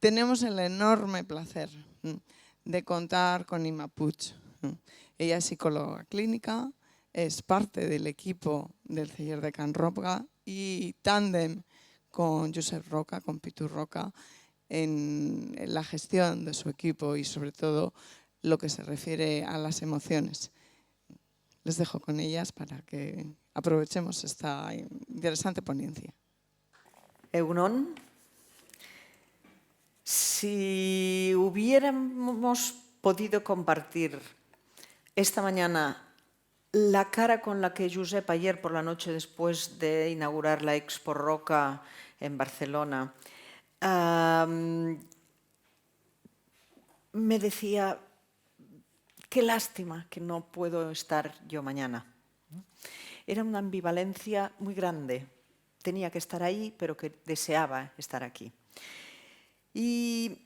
tenemos el enorme placer de contar con Ima Puig. Ella es psicóloga clínica, es parte del equipo del Celler de Can Roca y tándem con Josep Roca, con Pitu Roca, en la gestión de su equipo y sobre todo lo que se refiere a las emociones. Les dejo con ellas para que aprovechemos esta interesante ponencia. Egunon. Si hubiéramos podido compartir esta mañana la cara con la que Josep ayer por la noche, después de inaugurar la Expo Roca en Barcelona, me decía, qué lástima que no puedo estar yo mañana. Era una ambivalencia muy grande. Tenía que estar ahí, pero que deseaba estar aquí. Y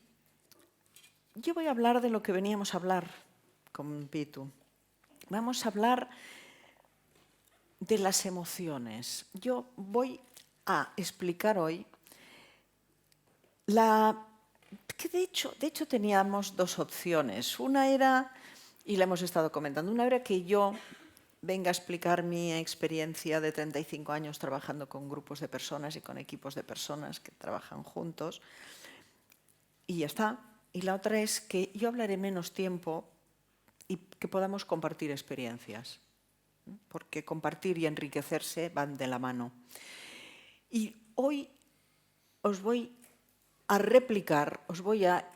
yo voy a hablar de lo que veníamos a hablar con Pitu. Vamos a hablar de las emociones. Yo voy a explicar hoy que de hecho teníamos dos opciones. Una era, y la hemos estado comentando, una era que yo venga a explicar mi experiencia de 35 años trabajando con grupos de personas y con equipos de personas que trabajan juntos, y ya está. Y la otra es que yo hablaré menos tiempo y que podamos compartir experiencias, porque compartir y enriquecerse van de la mano. Y hoy os voy a replicar, os voy a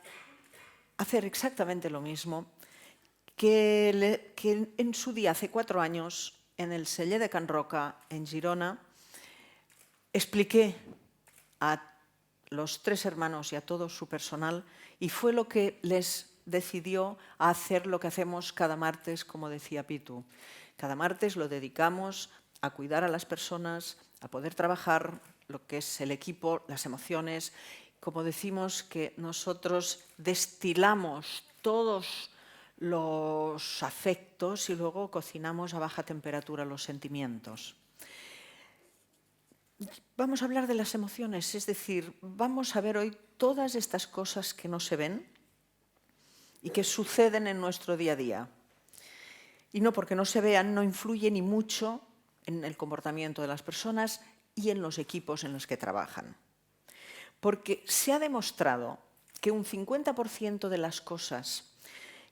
hacer exactamente lo mismo que en su día, hace 4 años, en el Celler de Can Roca, en Girona, expliqué a los 3 hermanos y a todo su personal, y fue lo que les decidió a hacer lo que hacemos cada martes, como decía Pitu. Cada martes lo dedicamos a cuidar a las personas, a poder trabajar lo que es el equipo, las emociones. Como decimos que nosotros destilamos todos los afectos y luego cocinamos a baja temperatura los sentimientos. Vamos a hablar de las emociones, es decir, vamos a ver hoy todas estas cosas que no se ven y que suceden en nuestro día a día. Y no porque no se vean, no influye ni mucho en el comportamiento de las personas y en los equipos en los que trabajan. Porque se ha demostrado que un 50% de las cosas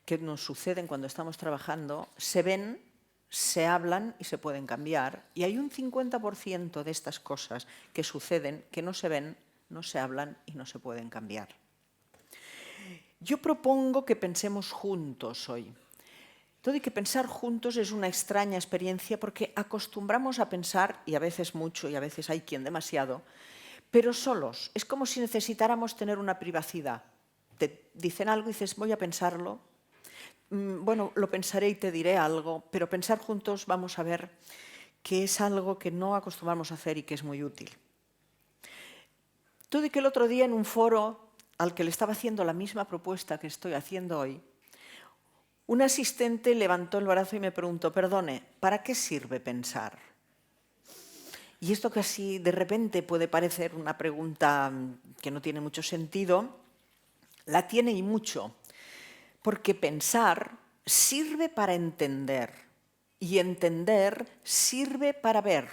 que nos suceden cuando estamos trabajando se ven, se hablan y se pueden cambiar. Y hay un 50% de estas cosas que suceden, que no se ven, no se hablan y no se pueden cambiar. Yo propongo que pensemos juntos hoy. Todo y que pensar juntos es una extraña experiencia porque acostumbramos a pensar, y a veces mucho y a veces hay quien demasiado, pero solos. Es como si necesitáramos tener una privacidad. Te dicen algo y dices, voy a pensarlo. Bueno, lo pensaré y te diré algo, pero pensar juntos vamos a ver que es algo que no acostumbramos a hacer y que es muy útil. Todo y que el otro día en un foro al que le estaba haciendo la misma propuesta que estoy haciendo hoy, un asistente levantó el brazo y me preguntó, perdone, ¿para qué sirve pensar? Y esto que así de repente puede parecer una pregunta que no tiene mucho sentido, la tiene y mucho. Porque pensar sirve para entender y entender sirve para ver,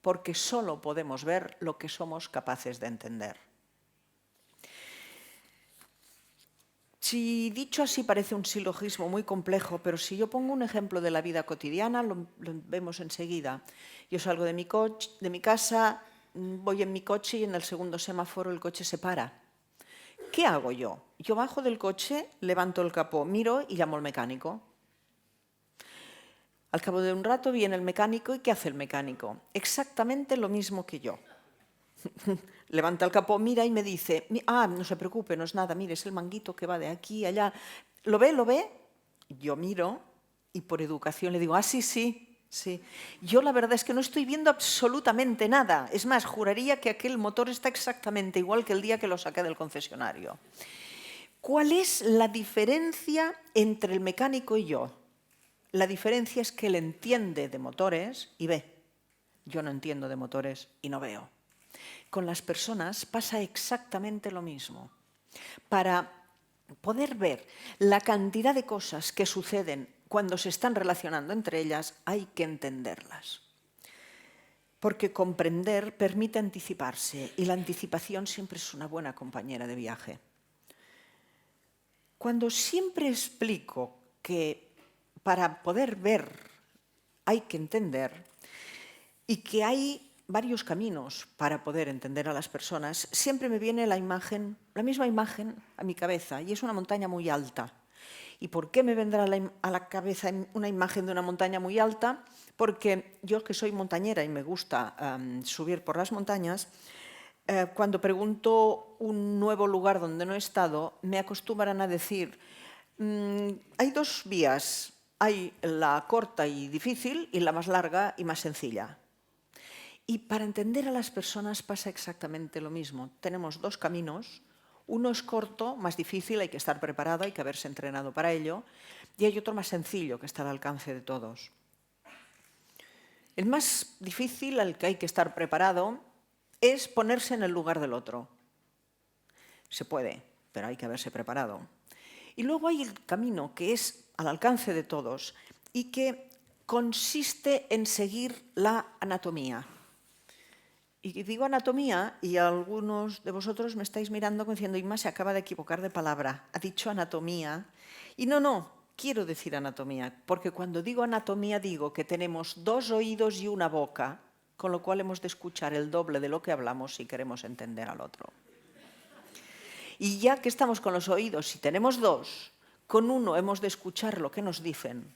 porque solo podemos ver lo que somos capaces de entender. Si dicho así parece un silogismo muy complejo, pero si yo pongo un ejemplo de la vida cotidiana, lo vemos enseguida. Yo salgo de mi casa, voy en mi coche y en el segundo semáforo el coche se para. ¿Qué hago yo? Yo bajo del coche, levanto el capó, miro y llamo al mecánico. Al cabo de un rato viene el mecánico y ¿qué hace el mecánico? Exactamente lo mismo que yo. Levanta el capó, mira y me dice, no se preocupe, no es nada, mire, es el manguito que va de aquí a allá. ¿Lo ve? ¿Lo ve? Yo miro y por educación le digo, sí, sí. Sí, yo la verdad es que no estoy viendo absolutamente nada. Es más, juraría que aquel motor está exactamente igual que el día que lo saqué del concesionario. ¿Cuál es la diferencia entre el mecánico y yo? La diferencia es que él entiende de motores y ve. Yo no entiendo de motores y no veo. Con las personas pasa exactamente lo mismo. para poder ver la cantidad de cosas que suceden cuando se están relacionando entre ellas, hay que entenderlas. Porque comprender permite anticiparse y la anticipación siempre es una buena compañera de viaje. Cuando siempre explico que para poder ver hay que entender y que hay varios caminos para poder entender a las personas, siempre me viene la misma imagen a mi cabeza, y es una montaña muy alta. ¿Y por qué me vendrá a la cabeza una imagen de una montaña muy alta? Porque yo, que soy montañera y me gusta subir por las montañas, cuando pregunto un nuevo lugar donde no he estado, me acostumbran a decir, hay dos vías, hay la corta y difícil y la más larga y más sencilla. Y para entender a las personas pasa exactamente lo mismo. Tenemos dos caminos. Uno es corto, más difícil, hay que estar preparado, hay que haberse entrenado para ello. Y hay otro más sencillo, que está al alcance de todos. El más difícil, al que hay que estar preparado, es ponerse en el lugar del otro. Se puede, pero hay que haberse preparado. Y luego hay el camino, que es al alcance de todos y que consiste en seguir la anatomía. Y digo anatomía y algunos de vosotros me estáis mirando diciendo, Inma se acaba de equivocar de palabra, ha dicho anatomía. Y no, quiero decir anatomía, porque cuando digo anatomía digo que tenemos dos oídos y una boca, con lo cual hemos de escuchar el doble de lo que hablamos si queremos entender al otro. Y ya que estamos con los oídos y tenemos dos, con uno hemos de escuchar lo que nos dicen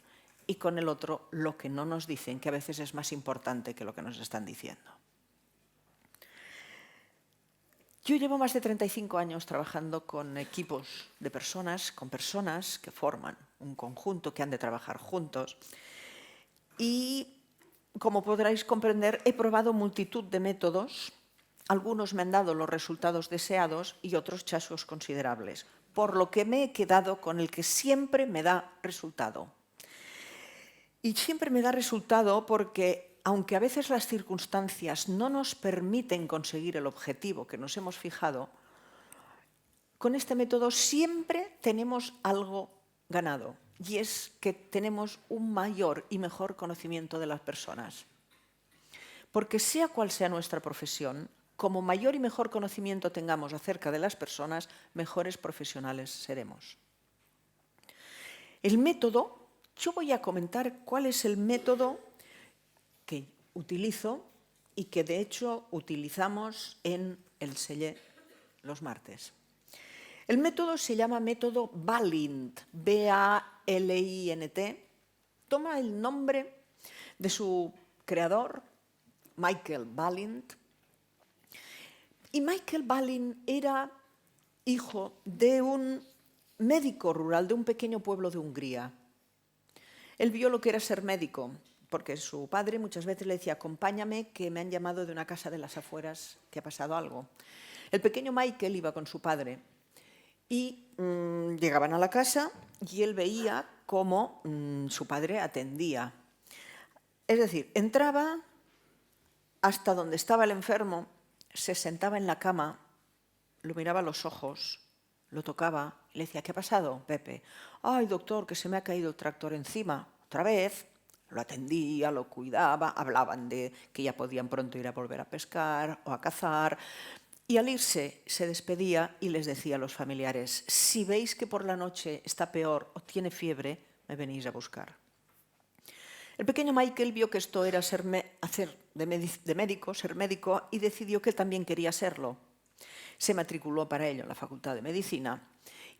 y con el otro lo que no nos dicen, que a veces es más importante que lo que nos están diciendo. Yo llevo más de 35 años trabajando con equipos de personas, con personas que forman un conjunto, que han de trabajar juntos. Y, como podréis comprender, he probado multitud de métodos. Algunos me han dado los resultados deseados y otros chascos considerables, por lo que me he quedado con el que siempre me da resultado. Y siempre me da resultado porque, aunque a veces las circunstancias no nos permiten conseguir el objetivo que nos hemos fijado, con este método siempre tenemos algo ganado, y es que tenemos un mayor y mejor conocimiento de las personas. Porque sea cual sea nuestra profesión, como mayor y mejor conocimiento tengamos acerca de las personas, mejores profesionales seremos. El método, yo voy a comentar cuál es el método que utilizo y que de hecho utilizamos en el Celler los martes. El método se llama método Balint, B-A-L-I-N-T. Toma el nombre de su creador, Michael Balint. Y Michael Balint era hijo de un médico rural de un pequeño pueblo de Hungría. Él vio lo que era ser médico, porque su padre muchas veces le decía, acompáñame, que me han llamado de una casa de las afueras, que ha pasado algo. El pequeño Michael iba con su padre y llegaban a la casa y él veía cómo su padre atendía. Es decir, entraba hasta donde estaba el enfermo, se sentaba en la cama, lo miraba a los ojos, lo tocaba y le decía, ¿qué ha pasado, Pepe? Ay, doctor, que se me ha caído el tractor encima. Otra vez, lo atendía, lo cuidaba, hablaban de que ya podían pronto ir a volver a pescar o a cazar. Y al irse, se despedía y les decía a los familiares, si veis que por la noche está peor o tiene fiebre, me venís a buscar. El pequeño Michael vio que esto era ser médico, y decidió que él también quería serlo. Se matriculó para ello en la Facultad de Medicina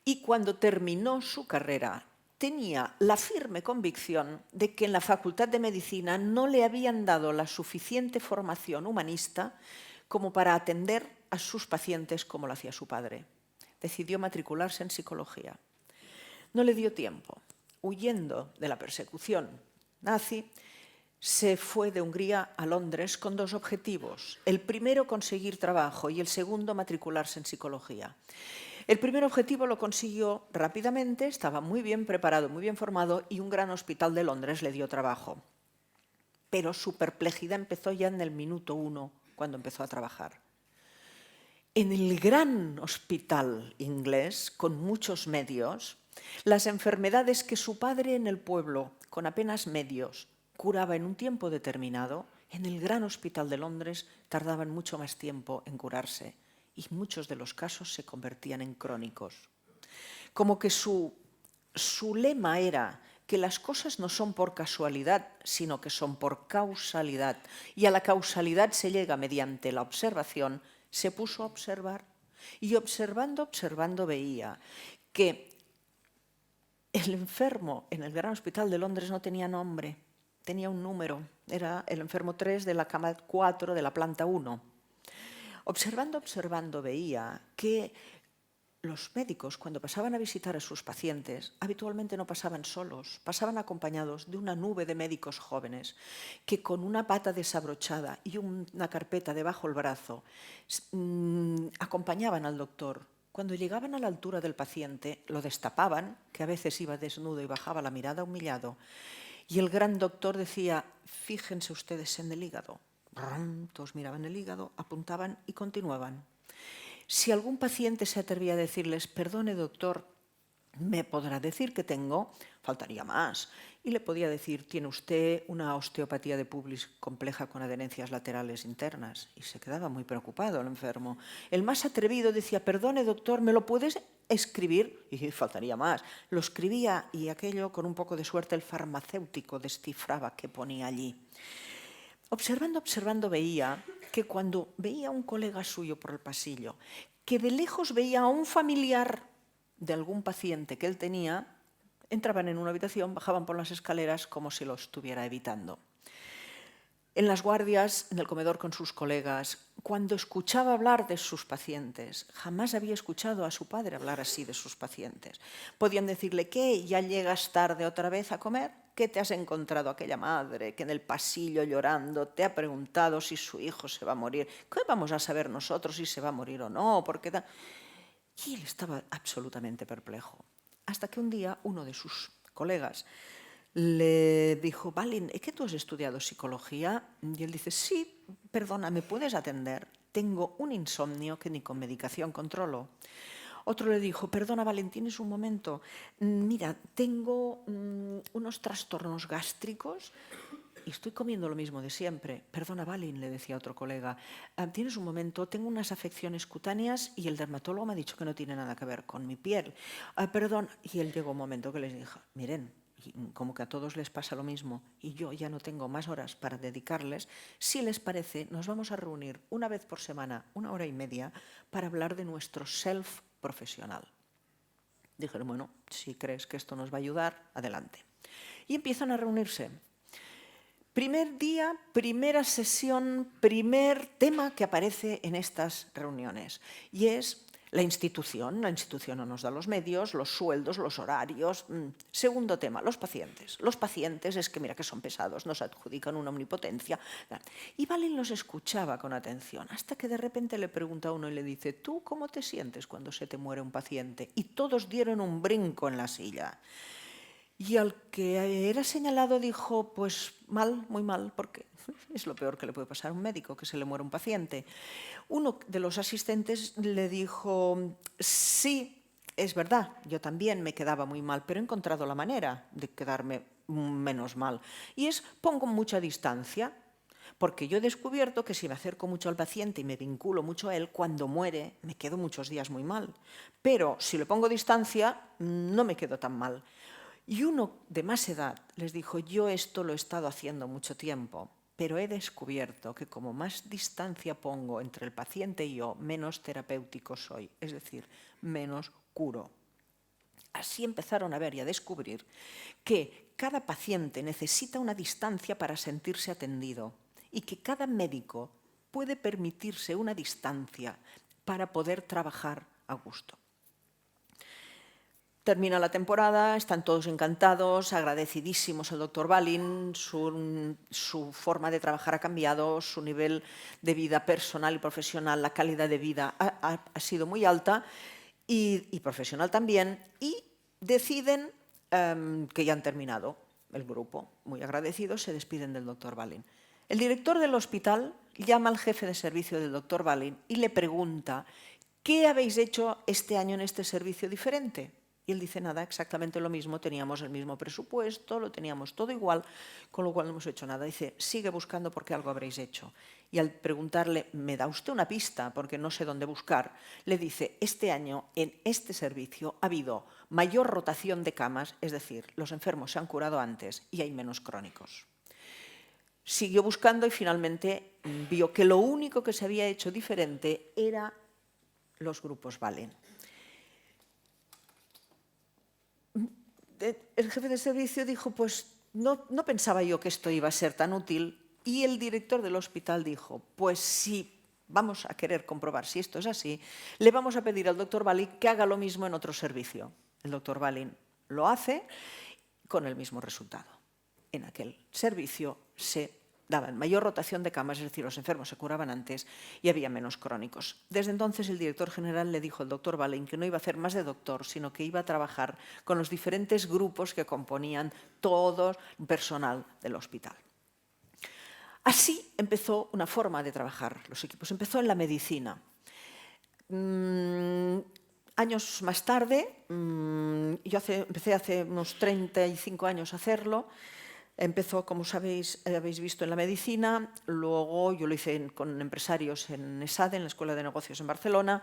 y cuando terminó su carrera tenía la firme convicción de que en la Facultad de Medicina no le habían dado la suficiente formación humanista como para atender a sus pacientes como lo hacía su padre. Decidió matricularse en psicología. No le dio tiempo. Huyendo de la persecución nazi, se fue de Hungría a Londres con dos objetivos. El primero, conseguir trabajo, y el segundo, matricularse en psicología. El primer objetivo lo consiguió rápidamente, estaba muy bien preparado, muy bien formado, y un gran hospital de Londres le dio trabajo. Pero su perplejidad empezó ya en el minuto 1, cuando empezó a trabajar. en el gran hospital inglés, con muchos medios, las enfermedades que su padre en el pueblo, con apenas medios, curaba en un tiempo determinado, en el gran hospital de Londres tardaban mucho más tiempo en curarse y muchos de los casos se convertían en crónicos. Como que su lema era que las cosas no son por casualidad, sino que son por causalidad. Y a la causalidad se llega mediante la observación. Se puso a observar y observando veía que el enfermo en el Gran Hospital de Londres no tenía nombre, tenía un número. Era el enfermo 3 de la cama 4 de la planta 1. Observando veía que los médicos, cuando pasaban a visitar a sus pacientes, habitualmente no pasaban solos, pasaban acompañados de una nube de médicos jóvenes que con una bata desabrochada y una carpeta debajo del brazo acompañaban al doctor. Cuando llegaban a la altura del paciente, lo destapaban, que a veces iba desnudo y bajaba la mirada humillado, y el gran doctor decía: fíjense ustedes en el hígado. Todos miraban el hígado, apuntaban y continuaban. Si algún paciente se atrevía a decirles: perdone doctor, ¿me podrá decir qué tengo? Faltaría más. Y le podía decir: tiene usted una osteopatía de pubis compleja con adherencias laterales internas. Y se quedaba muy preocupado el enfermo. El más atrevido decía: perdone doctor, ¿me lo puedes escribir? Y faltaría más. Lo escribía y aquello, con un poco de suerte, el farmacéutico descifraba qué ponía allí. Observando veía que cuando veía a un colega suyo por el pasillo, que de lejos veía a un familiar de algún paciente que él tenía, entraban en una habitación, bajaban por las escaleras como si lo estuviera evitando. En las guardias, en el comedor con sus colegas, cuando escuchaba hablar de sus pacientes, jamás había escuchado a su padre hablar así de sus pacientes. Podían decirle: ¿qué? ¿Ya llegas tarde otra vez a comer? ¿Qué te has encontrado aquella madre que en el pasillo llorando te ha preguntado si su hijo se va a morir? ¿Qué vamos a saber nosotros si se va a morir o no? Y él estaba absolutamente perplejo. Hasta que un día uno de sus colegas le dijo: Balin, ¿es que tú has estudiado psicología? Y él dice: sí, perdona, ¿me puedes atender? Tengo un insomnio que ni con medicación controlo. Otro le dijo: perdona, Balin, ¿tienes un momento? Mira, tengo unos trastornos gástricos y estoy comiendo lo mismo de siempre. Perdona, Balin, le decía otro colega, ¿tienes un momento? Tengo unas afecciones cutáneas y el dermatólogo me ha dicho que no tiene nada que ver con mi piel. Perdón. Y él llegó un momento que les dijo: miren, como que a todos les pasa lo mismo y yo ya no tengo más horas para dedicarles, si les parece, nos vamos a reunir una vez por semana, 1 hora y media, para hablar de nuestro self profesional. Dijeron: bueno, si crees que esto nos va a ayudar, adelante. Y empiezan a reunirse. Primer día, primera sesión, primer tema que aparece en estas reuniones, y es la institución. La institución no nos da los medios, los sueldos, los horarios. Segundo tema, los pacientes. Los pacientes es que mira que son pesados, nos adjudican una omnipotencia. Y Balin los escuchaba con atención, hasta que de repente le pregunta a uno y le dice: ¿tú cómo te sientes cuando se te muere un paciente? Y todos dieron un brinco en la silla. Y al que era señalado dijo: pues mal, muy mal, porque es lo peor que le puede pasar a un médico, que se le muere un paciente. Uno de los asistentes le dijo: sí, es verdad, yo también me quedaba muy mal, pero he encontrado la manera de quedarme menos mal. Y es: pongo mucha distancia, porque yo he descubierto que si me acerco mucho al paciente y me vinculo mucho a él, cuando muere me quedo muchos días muy mal. Pero si le pongo distancia, no me quedo tan mal. Y uno de más edad les dijo: yo esto lo he estado haciendo mucho tiempo, pero he descubierto que como más distancia pongo entre el paciente y yo, menos terapéutico soy, es decir, menos curo. Así empezaron a ver y a descubrir que cada paciente necesita una distancia para sentirse atendido y que cada médico puede permitirse una distancia para poder trabajar a gusto. Termina la temporada, están todos encantados, agradecidísimos al doctor Balin, su forma de trabajar ha cambiado, su nivel de vida personal y profesional, la calidad de vida ha sido muy alta y profesional también, y deciden que ya han terminado el grupo. Muy agradecidos, se despiden del doctor Balin. El director del hospital llama al jefe de servicio del doctor Balin y le pregunta: ¿qué habéis hecho este año en este servicio diferente? Y él dice: nada, exactamente lo mismo, teníamos el mismo presupuesto, lo teníamos todo igual, con lo cual no hemos hecho nada. Dice: sigue buscando porque algo habréis hecho. Y al preguntarle: ¿me da usted una pista? Porque no sé dónde buscar, le dice: este año en este servicio ha habido mayor rotación de camas, es decir, los enfermos se han curado antes y hay menos crónicos. Siguió buscando y finalmente vio que lo único que se había hecho diferente era los grupos Balin. El jefe de servicio dijo: pues no pensaba yo que esto iba a ser tan útil. Y el director del hospital dijo: pues si vamos a querer comprobar si esto es así, le vamos a pedir al doctor Balin que haga lo mismo en otro servicio. El doctor Balin lo hace con el mismo resultado. En aquel servicio se daba mayor rotación de camas, es decir, los enfermos se curaban antes y había menos crónicos. Desde entonces el director general le dijo al doctor Balin que no iba a hacer más de doctor, sino que iba a trabajar con los diferentes grupos que componían todo el personal del hospital. Así empezó una forma de trabajar los equipos. Empezó en la medicina. Años más tarde, yo empecé hace unos 35 años a hacerlo. Empezó, como sabéis, habéis visto, en la medicina, luego yo lo hice con empresarios en ESADE, en la Escuela de Negocios en Barcelona,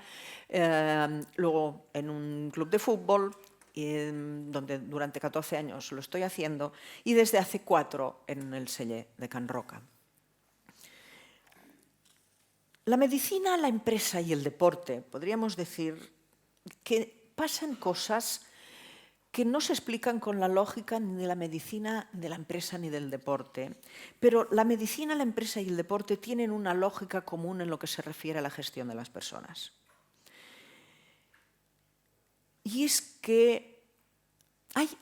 luego en un club de fútbol, donde durante 14 años lo estoy haciendo, y desde hace 4 en el Celler de Can Roca. La medicina, la empresa y el deporte, podríamos decir que pasan cosas que no se explican con la lógica ni de la medicina, de la empresa ni del deporte. Pero la medicina, la empresa y el deporte tienen una lógica común en lo que se refiere a la gestión de las personas. Y es que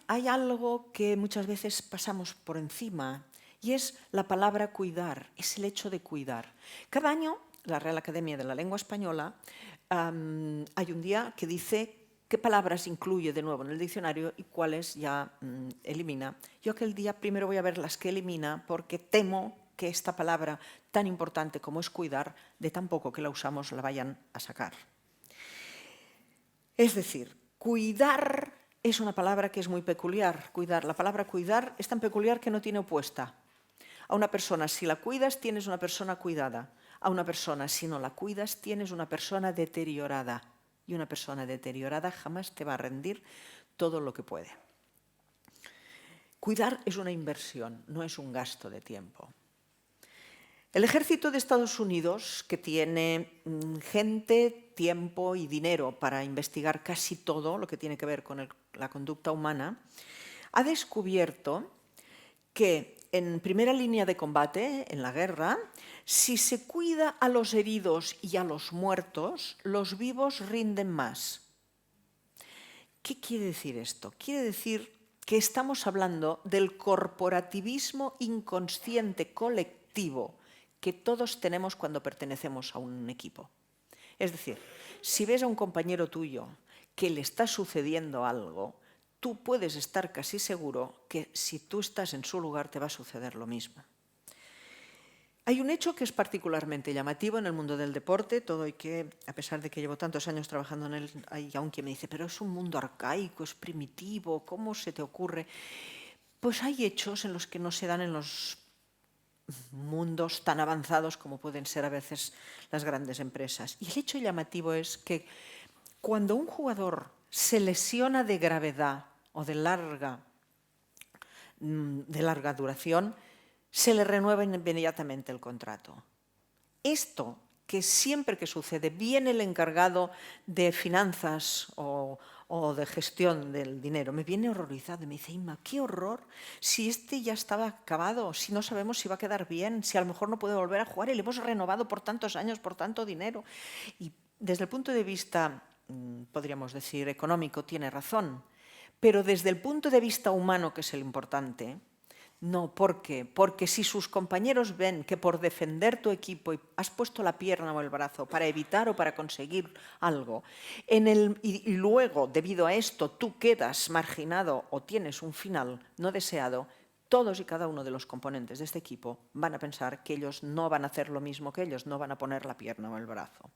hay algo que muchas veces pasamos por encima, y es la palabra cuidar, es el hecho de cuidar. Cada año, la Real Academia de la Lengua Española, hay un día que dice qué palabras incluye de nuevo en el diccionario y cuáles ya elimina. Yo aquel día primero voy a ver las que elimina, porque temo que esta palabra tan importante como es cuidar, de tan poco que la usamos, la vayan a sacar. Es decir, cuidar es una palabra que es muy peculiar. Cuidar, la palabra cuidar es tan peculiar que no tiene opuesta. A una persona, si la cuidas, tienes una persona cuidada. A una persona, si no la cuidas, tienes una persona deteriorada. Y una persona deteriorada jamás te va a rendir todo lo que puede. Cuidar es una inversión, no es un gasto de tiempo. El ejército de Estados Unidos, que tiene gente, tiempo y dinero para investigar casi todo lo que tiene que ver con la conducta humana, ha descubierto que en primera línea de combate, en la guerra, si se cuida a los heridos y a los muertos, los vivos rinden más. ¿Qué quiere decir esto? Quiere decir que estamos hablando del corporativismo inconsciente colectivo que todos tenemos cuando pertenecemos a un equipo. Es decir, si ves a un compañero tuyo que le está sucediendo algo, tú puedes estar casi seguro que si tú estás en su lugar te va a suceder lo mismo. Hay un hecho que es particularmente llamativo en el mundo del deporte, todo y que, a pesar de que llevo tantos años trabajando en él, hay aún quien me dice: pero es un mundo arcaico, es primitivo, ¿cómo se te ocurre? Pues hay hechos en los que no se dan en los mundos tan avanzados como pueden ser a veces las grandes empresas. Y el hecho llamativo es que cuando un jugador se lesiona de gravedad o de larga duración, se le renueva inmediatamente el contrato. Esto, que siempre que sucede, viene el encargado de finanzas o de gestión del dinero, me viene horrorizado y me dice: Inma, qué horror, si este ya estaba acabado, si no sabemos si va a quedar bien, si a lo mejor no puede volver a jugar y le hemos renovado por tantos años, por tanto dinero. Y desde el punto de vista, podríamos decir, económico, tiene razón, pero desde el punto de vista humano, que es el importante, no. ¿Por qué? Porque si sus compañeros ven que por defender tu equipo has puesto la pierna o el brazo para evitar o para conseguir algo, y luego, debido a esto, tú quedas marginado o tienes un final no deseado, todos y cada uno de los componentes de este equipo van a pensar que ellos no van a hacer lo mismo que ellos, no van a poner la pierna o el brazo.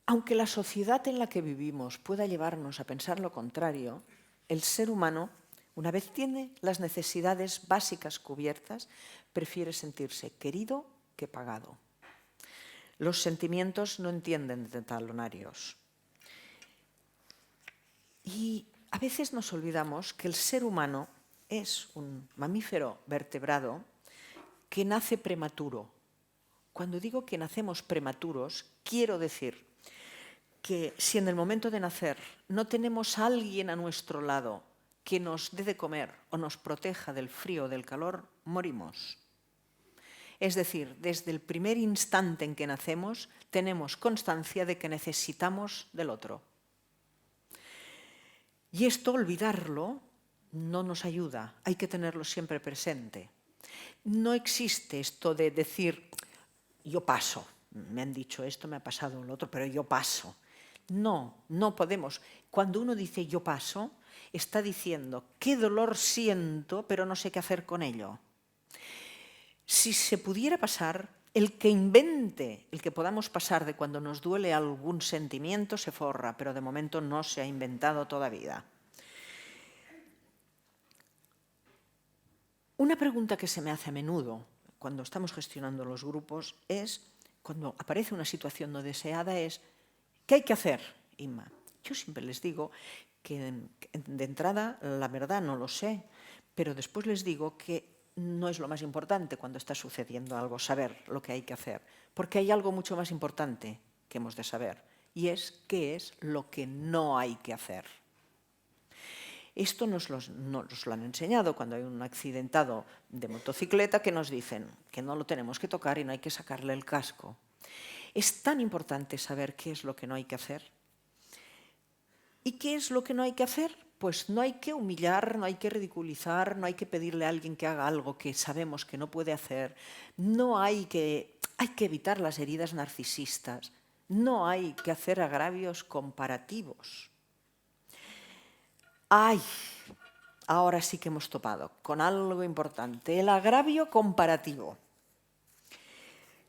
Aunque la sociedad en la que vivimos pueda llevarnos a pensar lo contrario, el ser humano, una vez tiene las necesidades básicas cubiertas, prefiere sentirse querido que pagado. Los sentimientos no entienden de talonarios. Y a veces nos olvidamos que el ser humano es un mamífero vertebrado que nace prematuro. Cuando digo que nacemos prematuros, quiero decir que si en el momento de nacer no tenemos a alguien a nuestro lado que nos dé de comer o nos proteja del frío o del calor, morimos. Es decir, desde el primer instante en que nacemos, tenemos constancia de que necesitamos del otro. Y esto, olvidarlo, no nos ayuda. Hay que tenerlo siempre presente. No existe esto de decir, yo paso. Me han dicho esto, me ha pasado lo otro, pero yo paso. No, no podemos. Cuando uno dice yo paso, está diciendo qué dolor siento, pero no sé qué hacer con ello. Si se pudiera pasar, el que invente el que podamos pasar de cuando nos duele algún sentimiento se forra, pero de momento no se ha inventado todavía. Una pregunta que se me hace a menudo cuando estamos gestionando los grupos es, cuando aparece una situación no deseada, es ¿qué hay que hacer, Inma? Yo siempre les digo que de entrada la verdad no lo sé, pero después les digo que no es lo más importante cuando está sucediendo algo, saber lo que hay que hacer, porque hay algo mucho más importante que hemos de saber, y es qué es lo que no hay que hacer. Esto nos lo han enseñado cuando hay un accidentado de motocicleta, que nos dicen que no lo tenemos que tocar y no hay que sacarle el casco. Es tan importante saber qué es lo que no hay que hacer. ¿Y qué es lo que no hay que hacer? Pues no hay que humillar, no hay que ridiculizar, no hay que pedirle a alguien que haga algo que sabemos que no puede hacer, hay que evitar las heridas narcisistas, no hay que hacer agravios comparativos. ¡Ay! Ahora sí que hemos topado con algo importante, el agravio comparativo.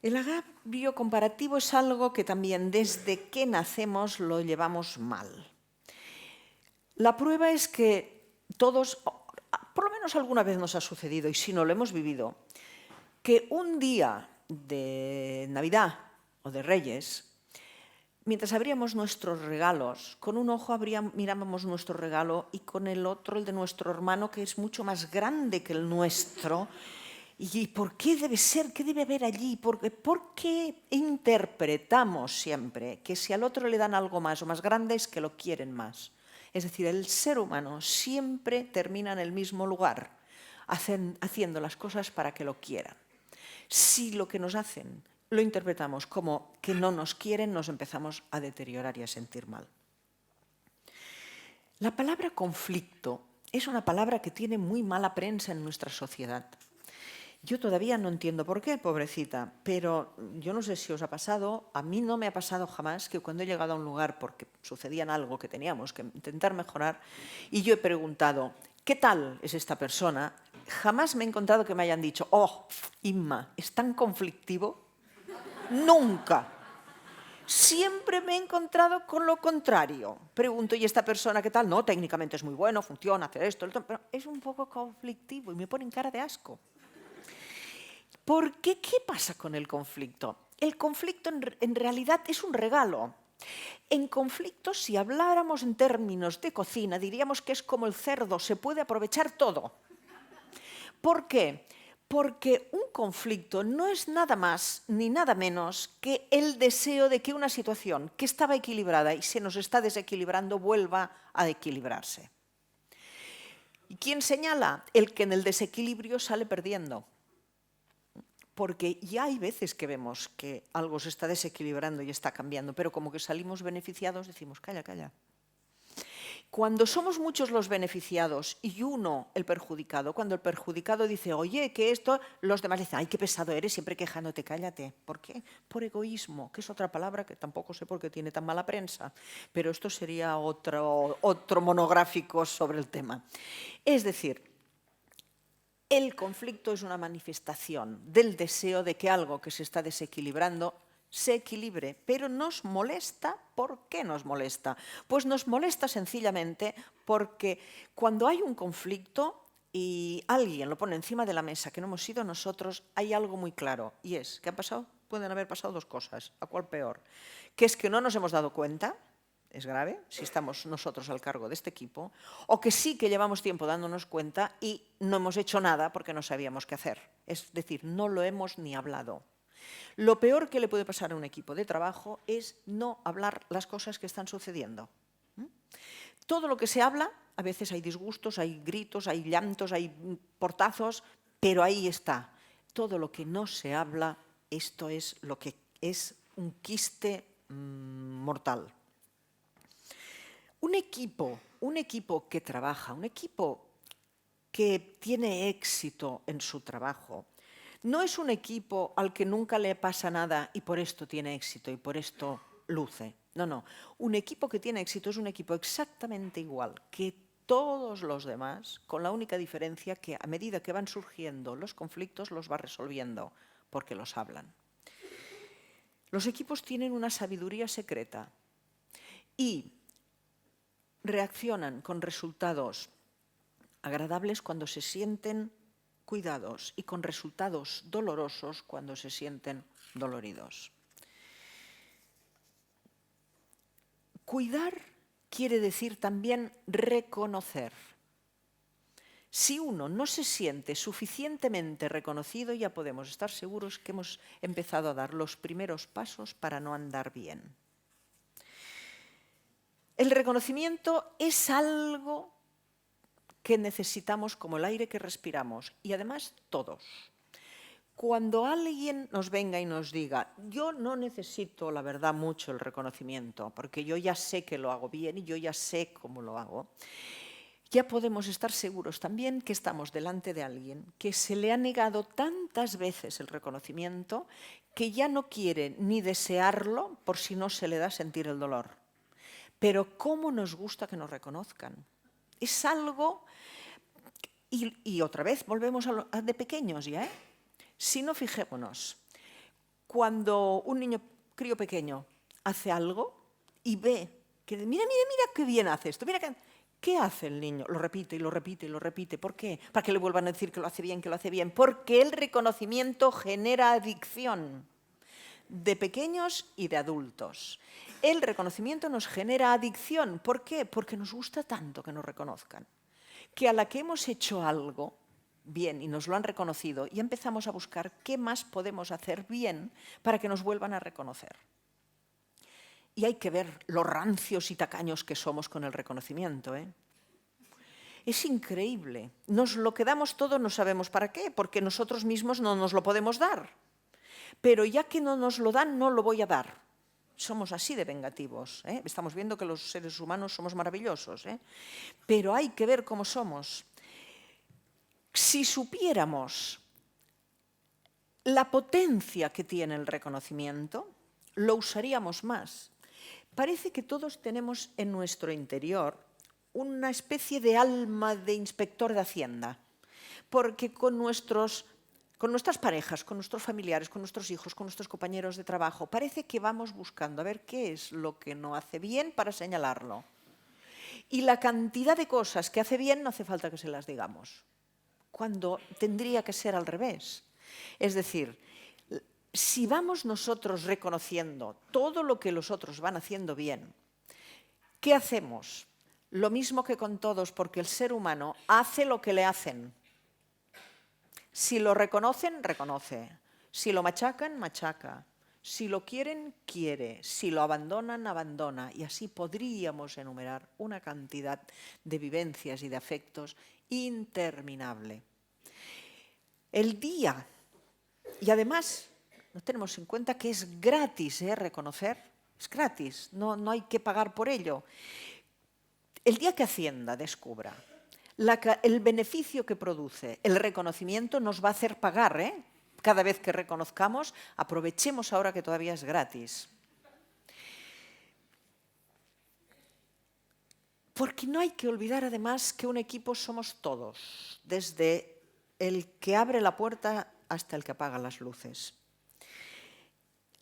El agravio comparativo es algo que también desde que nacemos lo llevamos mal. La prueba es que todos, por lo menos alguna vez nos ha sucedido, y si no lo hemos vivido, que un día de Navidad o de Reyes, mientras abríamos nuestros regalos, con un ojo mirábamos nuestro regalo y con el otro el de nuestro hermano, que es mucho más grande que el nuestro. ¿Y por qué debe ser? ¿Qué debe haber allí? ¿Por qué interpretamos siempre que si al otro le dan algo más o más grande es que lo quieren más? Es decir, el ser humano siempre termina en el mismo lugar, haciendo las cosas para que lo quieran. Si lo que nos hacen lo interpretamos como que no nos quieren, nos empezamos a deteriorar y a sentir mal. La palabra conflicto es una palabra que tiene muy mala prensa en nuestra sociedad. Yo todavía no entiendo por qué, pobrecita, pero yo no sé si os ha pasado, a mí no me ha pasado jamás que cuando he llegado a un lugar porque sucedían algo que teníamos que intentar mejorar y yo he preguntado, ¿qué tal es esta persona? Jamás me he encontrado que me hayan dicho, oh, Inma, ¿es tan conflictivo? Nunca. Siempre me he encontrado con lo contrario. Pregunto, ¿y esta persona qué tal? No, técnicamente es muy bueno, funciona, hace esto, pero es un poco conflictivo y me ponen cara de asco. ¿Por qué? ¿Qué pasa con el conflicto? El conflicto en realidad es un regalo. En conflicto, si habláramos en términos de cocina, diríamos que es como el cerdo, se puede aprovechar todo. ¿Por qué? Porque un conflicto no es nada más ni nada menos que el deseo de que una situación que estaba equilibrada y se nos está desequilibrando vuelva a equilibrarse. ¿Y quién señala? El que en el desequilibrio sale perdiendo. Porque ya hay veces que vemos que algo se está desequilibrando y está cambiando, pero como que salimos beneficiados, decimos, calla, calla. Cuando somos muchos los beneficiados y uno el perjudicado, cuando el perjudicado dice, oye, que esto, los demás dicen, ay, qué pesado eres, siempre quejándote, cállate. ¿Por qué? Por egoísmo, que es otra palabra que tampoco sé por qué tiene tan mala prensa, pero esto sería otro monográfico sobre el tema. Es decir, El conflicto es una manifestación del deseo de que algo que se está desequilibrando se equilibre, pero nos molesta. ¿Por qué nos molesta? Pues nos molesta sencillamente porque cuando hay un conflicto y alguien lo pone encima de la mesa que no hemos sido nosotros, hay algo muy claro, y es, ¿qué ha pasado? Pueden haber pasado dos cosas, ¿a cuál peor? Que es que no nos hemos dado cuenta, es grave, si estamos nosotros al cargo de este equipo, o que sí que llevamos tiempo dándonos cuenta y no hemos hecho nada porque no sabíamos qué hacer. Es decir, no lo hemos ni hablado. Lo peor que le puede pasar a un equipo de trabajo es no hablar las cosas que están sucediendo. Todo lo que se habla, a veces hay disgustos, hay gritos, hay llantos, hay portazos, pero ahí está. Todo lo que no se habla, esto es lo que es un quiste mortal. Un equipo que trabaja, un equipo que tiene éxito en su trabajo, no es un equipo al que nunca le pasa nada y por esto tiene éxito y por esto luce. No, no. Un equipo que tiene éxito es un equipo exactamente igual que todos los demás, con la única diferencia que a medida que van surgiendo los conflictos los va resolviendo, porque los hablan. Los equipos tienen una sabiduría secreta y reaccionan con resultados agradables cuando se sienten cuidados y con resultados dolorosos cuando se sienten doloridos. Cuidar quiere decir también reconocer. Si uno no se siente suficientemente reconocido, ya podemos estar seguros que hemos empezado a dar los primeros pasos para no andar bien. El reconocimiento es algo que necesitamos como el aire que respiramos, y además todos. Cuando alguien nos venga y nos diga, yo no necesito, la verdad, mucho el reconocimiento, porque yo ya sé que lo hago bien y yo ya sé cómo lo hago, ya podemos estar seguros también que estamos delante de alguien que se le ha negado tantas veces el reconocimiento que ya no quiere ni desearlo por si no se le da sentir el dolor. Pero ¿cómo nos gusta que nos reconozcan? Es algo, y otra vez volvemos a de pequeños ya, ¿eh? Si no, fijémonos, cuando un crío pequeño hace algo y ve que mira qué bien hace esto, mira ¿qué hace el niño? Lo repite y lo repite y lo repite. ¿Por qué? Para que le vuelvan a decir que lo hace bien, que lo hace bien. Porque el reconocimiento genera adicción de pequeños y de adultos. El reconocimiento nos genera adicción. ¿Por qué? Porque nos gusta tanto que nos reconozcan, que a la que hemos hecho algo bien y nos lo han reconocido, y empezamos a buscar qué más podemos hacer bien para que nos vuelvan a reconocer. Y hay que ver lo rancios y tacaños que somos con el reconocimiento, ¿eh? Es increíble. Nos lo quedamos todo, no sabemos para qué, porque nosotros mismos no nos lo podemos dar. Pero ya que no nos lo dan, no lo voy a dar. Somos así de vengativos, ¿eh? Estamos viendo que los seres humanos somos maravillosos, ¿eh? Pero hay que ver cómo somos. Si supiéramos la potencia que tiene el reconocimiento, lo usaríamos más. Parece que todos tenemos en nuestro interior una especie de alma de inspector de Hacienda, porque con nuestras parejas, con nuestros familiares, con nuestros hijos, con nuestros compañeros de trabajo, parece que vamos buscando a ver qué es lo que no hace bien para señalarlo. Y la cantidad de cosas que hace bien no hace falta que se las digamos, cuando tendría que ser al revés. Es decir, si vamos nosotros reconociendo todo lo que los otros van haciendo bien, ¿qué hacemos? Lo mismo que con todos, porque el ser humano hace lo que le hacen. Si lo reconocen, reconoce. Si lo machacan, machaca. Si lo quieren, quiere. Si lo abandonan, abandona. Y así podríamos enumerar una cantidad de vivencias y de afectos interminable. El día, y además no tenemos en cuenta que es gratis, reconocer, es gratis, no hay que pagar por ello. El día que Hacienda descubra el beneficio que produce el reconocimiento, nos va a hacer pagar, ¿eh? Cada vez que reconozcamos, aprovechemos ahora que todavía es gratis. Porque no hay que olvidar además que un equipo somos todos, desde el que abre la puerta hasta el que apaga las luces.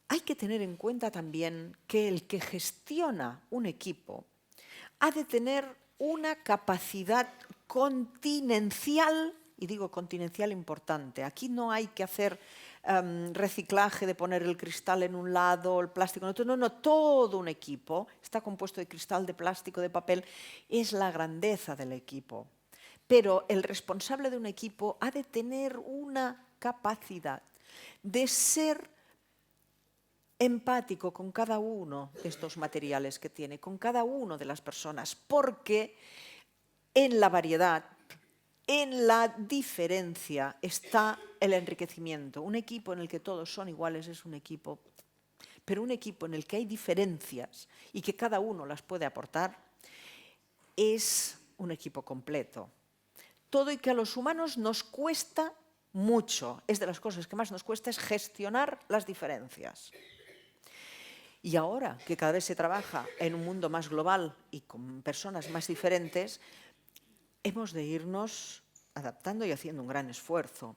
Hay que tener en cuenta también que el que gestiona un equipo ha de tener una capacidad continencial, y digo continencial importante. Aquí no hay que hacer reciclaje de poner el cristal en un lado, el plástico en otro. No, no, todo un equipo está compuesto de cristal, de plástico, de papel. Es la grandeza del equipo. Pero el responsable de un equipo ha de tener una capacidad de ser empático con cada uno de estos materiales que tiene, con cada una de las personas, porque en la variedad, en la diferencia está el enriquecimiento. Un equipo en el que todos son iguales es un equipo, pero un equipo en el que hay diferencias y que cada uno las puede aportar es un equipo completo. Todo y que a los humanos nos cuesta mucho, es de las cosas que más nos cuesta, es gestionar las diferencias. Y ahora que cada vez se trabaja en un mundo más global y con personas más diferentes, hemos de irnos adaptando y haciendo un gran esfuerzo.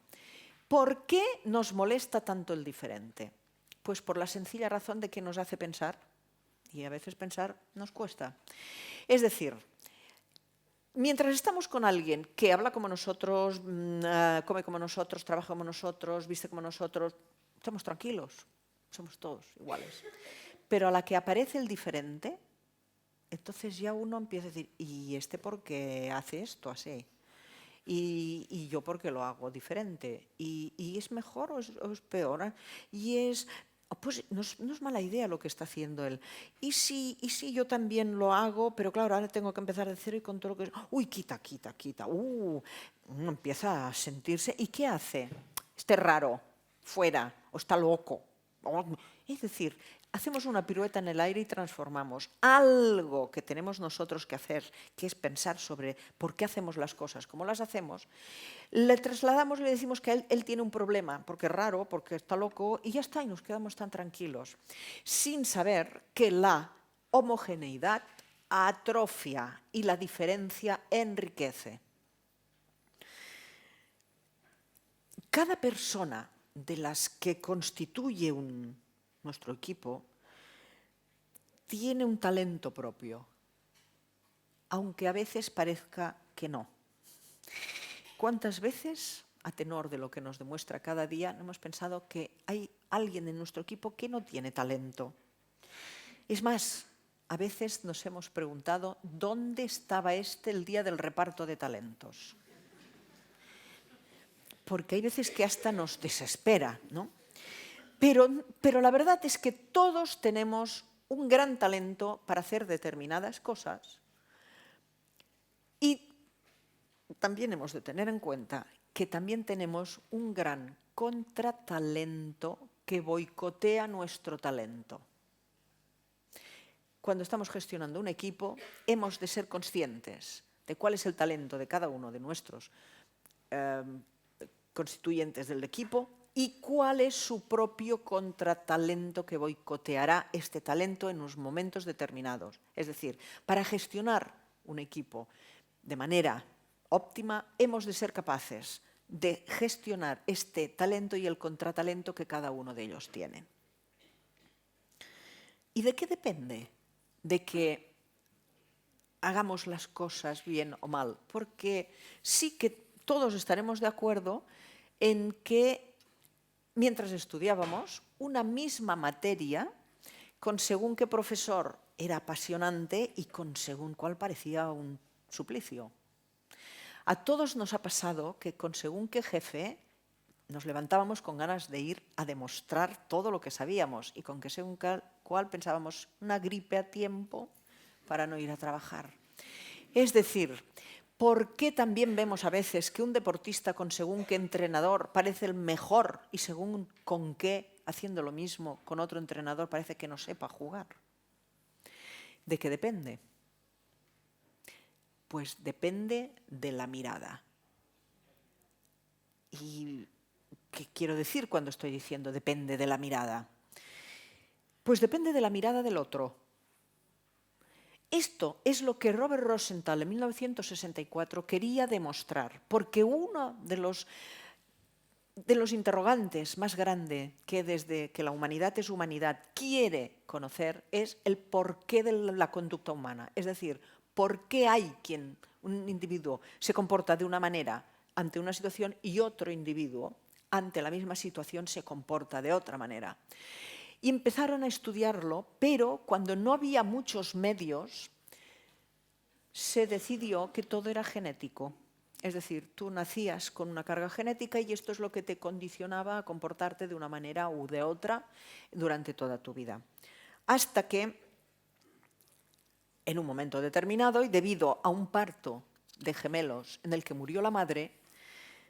¿Por qué nos molesta tanto el diferente? Pues por la sencilla razón de que nos hace pensar, y a veces pensar nos cuesta. Es decir, mientras estamos con alguien que habla como nosotros, come como nosotros, trabaja como nosotros, viste como nosotros, estamos tranquilos, somos todos iguales. Pero a la que aparece el diferente, entonces ya uno empieza a decir, ¿y este por qué hace esto así? ¿Y yo por qué lo hago diferente? ¿Y es mejor o es peor? Y es, pues no es mala idea lo que está haciendo él. ¿Y si yo también lo hago, pero claro, ahora tengo que empezar de cero y con todo lo que... Uy, quita. Uno empieza a sentirse... ¿Y qué hace? Este raro, fuera, o está loco. Es decir, hacemos una pirueta en el aire y transformamos algo que tenemos nosotros que hacer, que es pensar sobre por qué hacemos las cosas, cómo las hacemos, le trasladamos y le decimos que él tiene un problema, porque es raro, porque está loco, y ya está, y nos quedamos tan tranquilos, sin saber que la homogeneidad atrofia y la diferencia enriquece. Cada persona de las que constituye nuestro equipo tiene un talento propio, aunque a veces parezca que no. ¿Cuántas veces, a tenor de lo que nos demuestra cada día, hemos pensado que hay alguien en nuestro equipo que no tiene talento? Es más, a veces nos hemos preguntado ¿dónde estaba este el día del reparto de talentos? Porque hay veces que hasta nos desespera, ¿no? Pero la verdad es que todos tenemos un gran talento para hacer determinadas cosas y también hemos de tener en cuenta que también tenemos un gran contratalento que boicotea nuestro talento. Cuando estamos gestionando un equipo, hemos de ser conscientes de cuál es el talento de cada uno de nuestros constituyentes del equipo y cuál es su propio contratalento que boicoteará este talento en unos momentos determinados. Es decir, para gestionar un equipo de manera óptima, hemos de ser capaces de gestionar este talento y el contratalento que cada uno de ellos tiene. ¿Y de qué depende? De que hagamos las cosas bien o mal. Porque sí que todos estaremos de acuerdo en que mientras estudiábamos una misma materia, con según qué profesor era apasionante y con según cuál parecía un suplicio. A todos nos ha pasado que con según qué jefe nos levantábamos con ganas de ir a demostrar todo lo que sabíamos y con que según cuál pensábamos una gripe a tiempo para no ir a trabajar. Es decir, ¿por qué también vemos a veces que un deportista con según qué entrenador parece el mejor y según con qué, haciendo lo mismo con otro entrenador, parece que no sepa jugar? ¿De qué depende? Pues depende de la mirada. ¿Y qué quiero decir cuando estoy diciendo depende de la mirada? Pues depende de la mirada del otro. Esto es lo que Robert Rosenthal en 1964 quería demostrar, porque uno de los interrogantes más grande que desde que la humanidad es humanidad quiere conocer es el porqué de la conducta humana. Es decir, por qué hay un individuo se comporta de una manera ante una situación y otro individuo ante la misma situación se comporta de otra manera. Y empezaron a estudiarlo, pero cuando no había muchos medios, se decidió que todo era genético. Es decir, tú nacías con una carga genética y esto es lo que te condicionaba a comportarte de una manera u de otra durante toda tu vida. Hasta que, en un momento determinado, y debido a un parto de gemelos en el que murió la madre,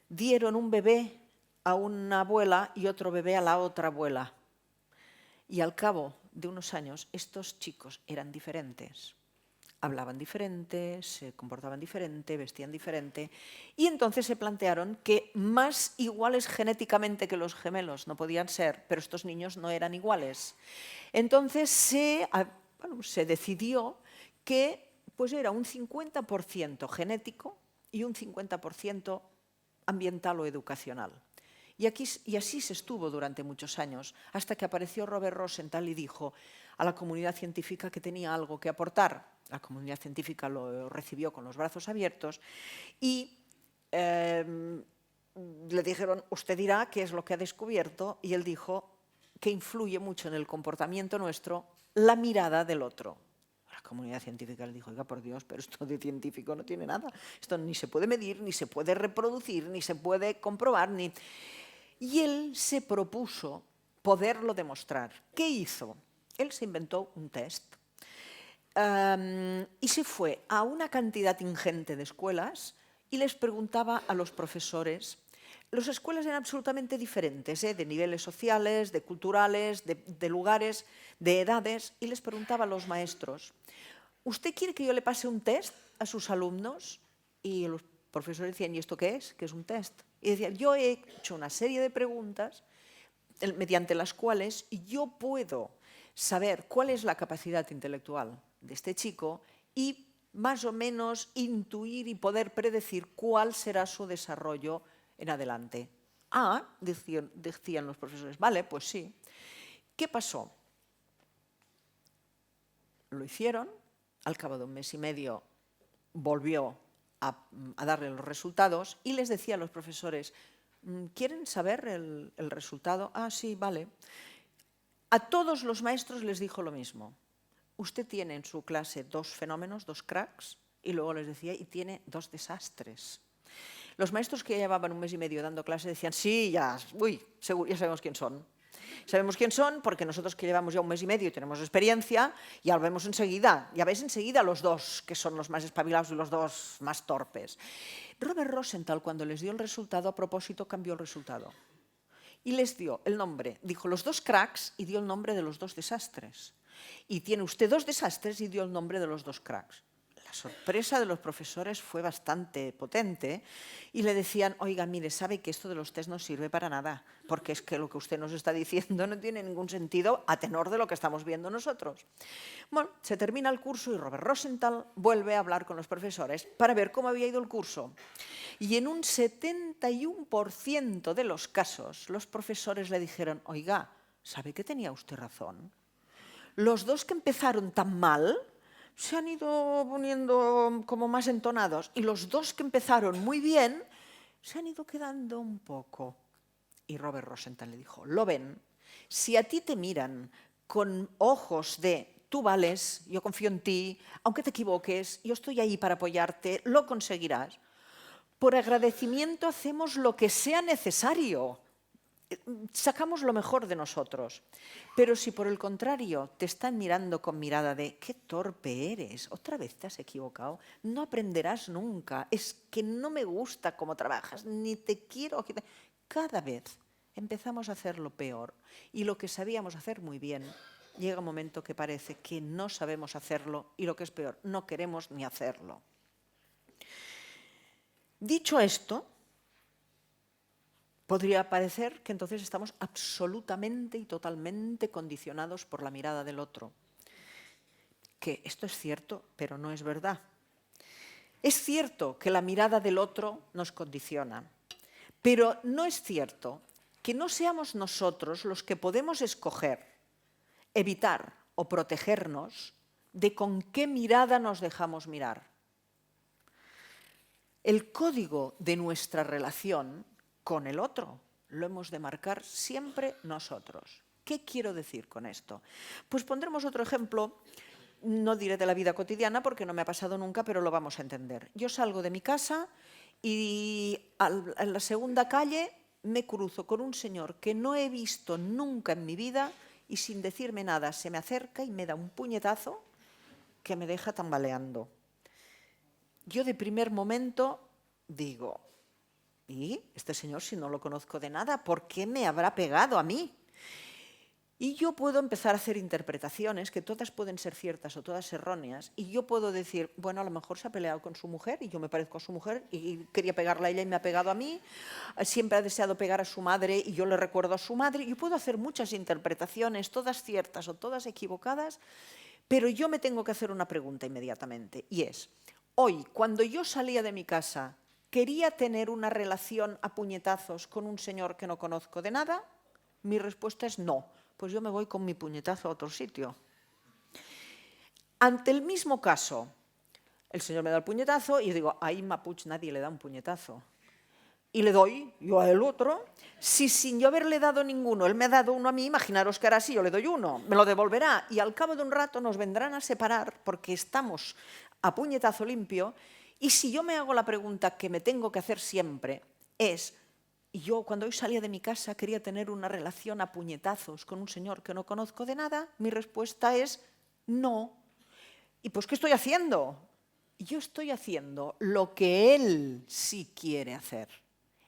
dieron un bebé a una abuela y otro bebé a la otra abuela. Y al cabo de unos años, estos chicos eran diferentes. Hablaban diferente, se comportaban diferente, vestían diferente, y entonces se plantearon que más iguales genéticamente que los gemelos no podían ser, pero estos niños no eran iguales. Entonces se decidió que pues era un 50% genético y un 50% ambiental o educacional. Y así se estuvo durante muchos años, hasta que apareció Robert Rosenthal y dijo a la comunidad científica que tenía algo que aportar. La comunidad científica lo recibió con los brazos abiertos y le dijeron, usted dirá qué es lo que ha descubierto, y él dijo que influye mucho en el comportamiento nuestro la mirada del otro. La comunidad científica le dijo, oiga, por Dios, pero esto de científico no tiene nada. Esto ni se puede medir, ni se puede reproducir, ni se puede comprobar, ni... Y él se propuso poderlo demostrar. ¿Qué hizo? Él se inventó un test y se fue a una cantidad ingente de escuelas y les preguntaba a los profesores. Las escuelas eran absolutamente diferentes, de niveles sociales, de culturales, de lugares, de edades, y les preguntaba a los maestros, ¿usted quiere que yo le pase un test a sus alumnos? Y los profesores decían, ¿y esto qué es? ¿Qué es un test? Y decían, yo he hecho una serie de preguntas mediante las cuales yo puedo saber cuál es la capacidad intelectual de este chico y más o menos intuir y poder predecir cuál será su desarrollo en adelante. Ah, decían los profesores, vale, pues sí. ¿Qué pasó? Lo hicieron, al cabo de un mes y medio volvió a darle los resultados y les decía a los profesores, ¿quieren saber el resultado? Ah, sí, vale. A todos los maestros les dijo lo mismo. Usted tiene en su clase 2 fenómenos, 2 cracks, y luego les decía, y tiene 2 desastres. Los maestros que ya llevaban un mes y medio dando clase decían, sí, ya sabemos quién son. Sabemos quién son porque nosotros que llevamos ya un mes y medio y tenemos experiencia, ya lo vemos enseguida. Ya ves enseguida los 2 que son los más espabilados y los 2 más torpes. Robert Rosenthal, cuando les dio el resultado, a propósito cambió el resultado. Y les dio el nombre, dijo los 2 cracks y dio el nombre de los 2 desastres. Y tiene usted 2 desastres y dio el nombre de los 2 cracks. La sorpresa de los profesores fue bastante potente y le decían, oiga, mire, sabe que esto de los test no sirve para nada, porque es que lo que usted nos está diciendo no tiene ningún sentido a tenor de lo que estamos viendo nosotros. Bueno, se termina el curso y Robert Rosenthal vuelve a hablar con los profesores para ver cómo había ido el curso. Y en un 71% de los casos, los profesores le dijeron, oiga, ¿sabe que tenía usted razón? Los 2 que empezaron tan mal se han ido poniendo como más entonados y los 2 que empezaron muy bien se han ido quedando un poco. Y Robert Rosenthal le dijo, lo ven, si a ti te miran con ojos de tú vales, yo confío en ti, aunque te equivoques, yo estoy ahí para apoyarte, lo conseguirás. Por agradecimiento hacemos lo que sea necesario. Sacamos lo mejor de nosotros. Pero si por el contrario te están mirando con mirada de qué torpe eres, otra vez te has equivocado, no aprenderás nunca, es que no me gusta cómo trabajas, ni te quiero. Cada vez empezamos a hacerlo peor y lo que sabíamos hacer muy bien, llega un momento que parece que no sabemos hacerlo y lo que es peor, no queremos ni hacerlo. Dicho esto, podría parecer que entonces estamos absolutamente y totalmente condicionados por la mirada del otro. que esto es cierto, pero no es verdad. Es cierto que la mirada del otro nos condiciona, pero no es cierto que no seamos nosotros los que podemos escoger, evitar o protegernos de con qué mirada nos dejamos mirar. El código de nuestra relación con el otro lo hemos de marcar siempre nosotros. ¿Qué quiero decir con esto? Pues pondremos otro ejemplo, no diré de la vida cotidiana porque no me ha pasado nunca, pero lo vamos a entender. Yo salgo de mi casa y en la segunda calle me cruzo con un señor que no he visto nunca en mi vida y sin decirme nada se me acerca y me da un puñetazo que me deja tambaleando. Yo de primer momento digo, ¿y este señor si no lo conozco de nada, por qué me habrá pegado a mí? Y yo puedo empezar a hacer interpretaciones, que todas pueden ser ciertas o todas erróneas, y yo puedo decir, bueno, a lo mejor se ha peleado con su mujer y yo me parezco a su mujer y quería pegarla a ella y me ha pegado a mí, siempre ha deseado pegar a su madre y yo le recuerdo a su madre. Yo puedo hacer muchas interpretaciones, todas ciertas o todas equivocadas, pero yo me tengo que hacer una pregunta inmediatamente, y es, hoy, cuando yo salía de mi casa, ¿quería tener una relación a puñetazos con un señor que no conozco de nada? Mi respuesta es no. Pues yo me voy con mi puñetazo a otro sitio. Ante el mismo caso, el señor me da el puñetazo y yo digo, a Imma Puig nadie le da un puñetazo. Y le doy yo a el otro. Si sin yo haberle dado ninguno, él me ha dado uno a mí, imaginaros que ahora sí, yo le doy uno, me lo devolverá y al cabo de un rato nos vendrán a separar porque estamos a puñetazo limpio. Y si yo me hago la pregunta que me tengo que hacer siempre es, yo cuando hoy salía de mi casa quería tener una relación a puñetazos con un señor que no conozco de nada, mi respuesta es no. ¿Y pues qué estoy haciendo? Yo estoy haciendo lo que él sí quiere hacer.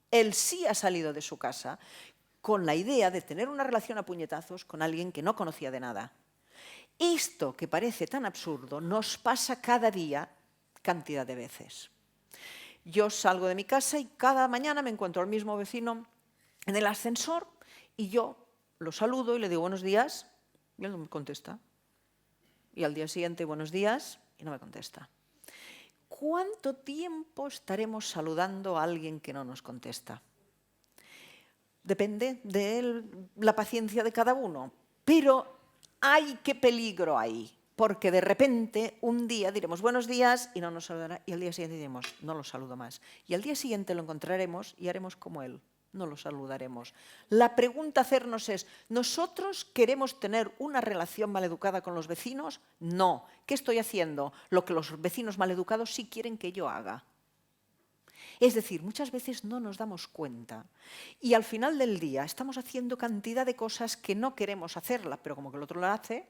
Él sí ha salido de su casa con la idea de tener una relación a puñetazos con alguien que no conocía de nada. Esto que parece tan absurdo nos pasa cada día cantidad de veces. Yo salgo de mi casa y cada mañana me encuentro al mismo vecino en el ascensor y yo lo saludo y le digo buenos días y él no me contesta. Y al día siguiente buenos días y no me contesta. ¿Cuánto tiempo estaremos saludando a alguien que no nos contesta? Depende de la paciencia de cada uno, pero ¡ay, qué peligro hay! Porque de repente un día diremos buenos días y no nos saludará y al día siguiente diremos no lo saludo más. Y al día siguiente lo encontraremos y haremos como él, no lo saludaremos. La pregunta a hacernos es, ¿nosotros queremos tener una relación maleducada con los vecinos? No. ¿Qué estoy haciendo? Lo que los vecinos maleducados sí quieren que yo haga. Es decir, muchas veces no nos damos cuenta y al final del día estamos haciendo cantidad de cosas que no queremos hacerla, pero como que el otro la hace,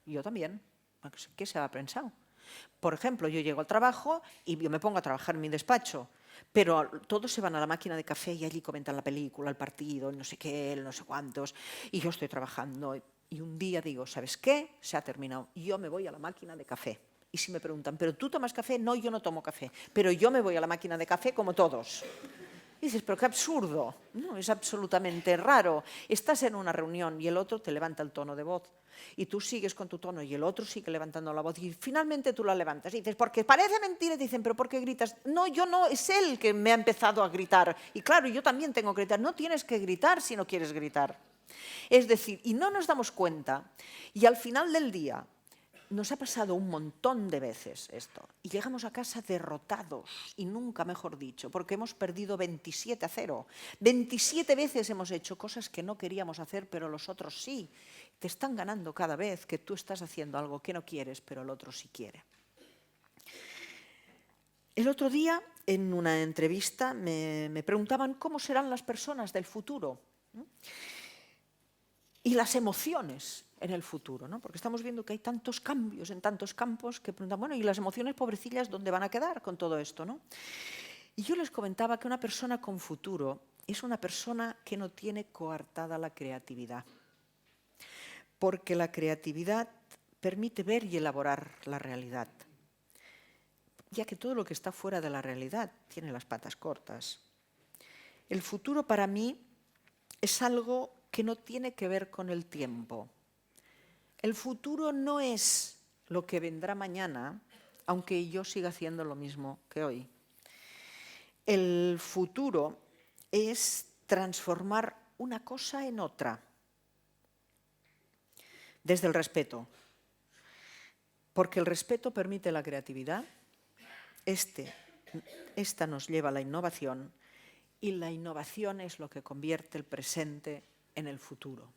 yo también. ¿Qué se ha pensado? Por ejemplo, yo llego al trabajo y yo me pongo a trabajar en mi despacho, pero todos se van a la máquina de café y allí comentan la película, el partido, el no sé qué, el no sé cuántos, y yo estoy trabajando. Y un día digo, ¿sabes qué? Se ha terminado. Yo me voy a la máquina de café. Y si me preguntan, ¿pero tú tomas café? No, yo no tomo café, pero yo me voy a la máquina de café como todos. Y dices, pero qué absurdo. No, es absolutamente raro. Estás en una reunión y el otro te levanta el tono de voz. Y tú sigues con tu tono y el otro sigue levantando la voz. Y finalmente tú la levantas. Y dices, porque parece mentira. Y te dicen, ¿pero por qué gritas? No, yo no, es él que me ha empezado a gritar. Y claro, yo también tengo que gritar. No tienes que gritar si no quieres gritar. Es decir, y no nos damos cuenta. Y al final del día, nos ha pasado un montón de veces esto y llegamos a casa derrotados y nunca mejor dicho, porque hemos perdido 27-0. 27 veces hemos hecho cosas que no queríamos hacer, pero los otros sí. Te están ganando cada vez que tú estás haciendo algo que no quieres, pero el otro sí quiere. El otro día, en una entrevista, me preguntaban cómo serán las personas del futuro, ¿no? Y las emociones en el futuro, ¿no? Porque estamos viendo que hay tantos cambios en tantos campos que preguntan, bueno, ¿y las emociones pobrecillas dónde van a quedar con todo esto, ¿no? Y yo les comentaba que una persona con futuro es una persona que no tiene coartada la creatividad, porque la creatividad permite ver y elaborar la realidad, ya que todo lo que está fuera de la realidad tiene las patas cortas. El futuro para mí es algo que no tiene que ver con el tiempo. El futuro no es lo que vendrá mañana, aunque yo siga haciendo lo mismo que hoy. El futuro es transformar una cosa en otra, desde el respeto, porque el respeto permite la creatividad, esta nos lleva a la innovación y la innovación es lo que convierte el presente en el futuro.